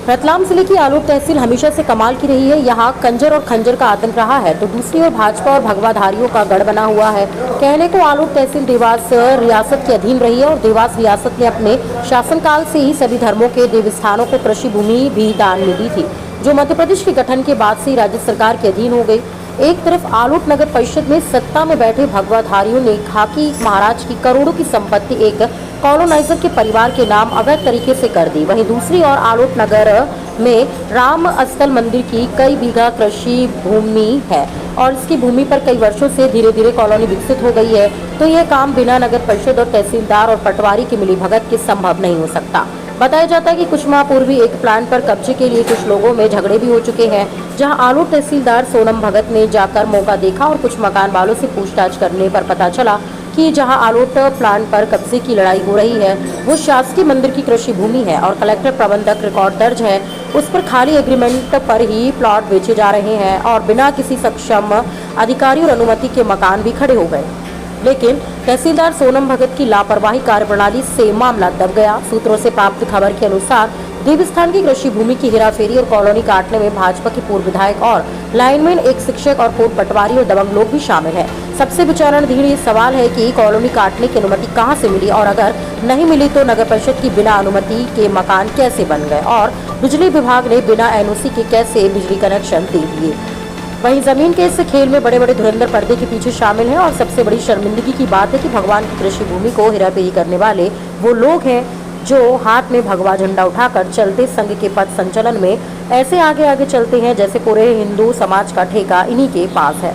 रतलाम जिले की आलोट तहसील हमेशा से कमाल की रही है। यहाँ कंजर और खंजर का आतंक रहा है तो दूसरी ओर भाजपा और भगवाधारियों का गढ़ बना हुआ है। कहने को आलोट तहसील देवास रियासत के अधीन रही है और देवास रियासत ने अपने शासनकाल से ही सभी धर्मों के देवस्थानों को कृषि भूमि भी दान में दी थी, जो मध्य प्रदेश के गठन के बाद से ही राज्य सरकार के अधीन हो गई। एक तरफ आलोट नगर परिषद में सत्ता में बैठे भगवाधारियों ने खाकी महाराज की करोड़ों की संपत्ति एक कॉलोनाइजर के परिवार के नाम अवैध तरीके से कर दी, वहीं दूसरी ओर आलोट नगर में राम स्थल मंदिर की कई बीघा कृषि भूमि है और इसकी भूमि पर कई वर्षों से धीरे धीरे कॉलोनी विकसित हो गई है। तो यह काम बिना नगर परिषद और तहसीलदार और पटवारी की मिलीभगत के संभव नहीं हो सकता। बताया जाता है कि कुछ माह पूर्व एक प्लान पर कब्जे के लिए कुछ लोगों में झगड़े भी हो चुके हैं, जहां आलोट तहसीलदार सोनम भगत ने जाकर मौका देखा और कुछ मकान वालों से पूछताछ करने पर पता चला कि जहां आलोट प्लान पर कब्जे की लड़ाई हो रही है वो शासकीय मंदिर की कृषि भूमि है और कलेक्टर प्रबंधक रिकॉर्ड दर्ज है उस पर खाली एग्रीमेंट पर ही प्लॉट बेचे जा रहे हैं और बिना किसी सक्षम अधिकारी और अनुमति के मकान भी खड़े हो गए। लेकिन तहसीलदार सोनम भगत की लापरवाही कार्यप्रणाली से मामला दब गया। सूत्रों से प्राप्त खबर के अनुसार देवस्थान की कृषि भूमि की हेराफेरी और कॉलोनी काटने में भाजपा के पूर्व विधायक और लाइनमैन, एक शिक्षक और पूर्व पटवारी और दबंग लोग भी शामिल हैं। सबसे विचारणधीन ये सवाल है कि कॉलोनी काटने की अनुमति कहां से मिली और अगर नहीं मिली तो नगर परिषद की बिना अनुमति के मकान कैसे बन गए और बिजली विभाग ने बिना एनओसी के कैसे बिजली कनेक्शन दे दिए। वहीं जमीन के इस खेल में बड़े बड़े धुरंधर पर्दे के पीछे शामिल हैं और सबसे बड़ी शर्मिंदगी की बात है कि भगवान की कृषि भूमि को हेराफेरी करने वाले वो लोग हैं जो हाथ में भगवा झंडा उठाकर चलते संघ के पथ संचलन में ऐसे आगे आगे चलते हैं जैसे पूरे हिंदू समाज का ठेका इन्हीं के पास है।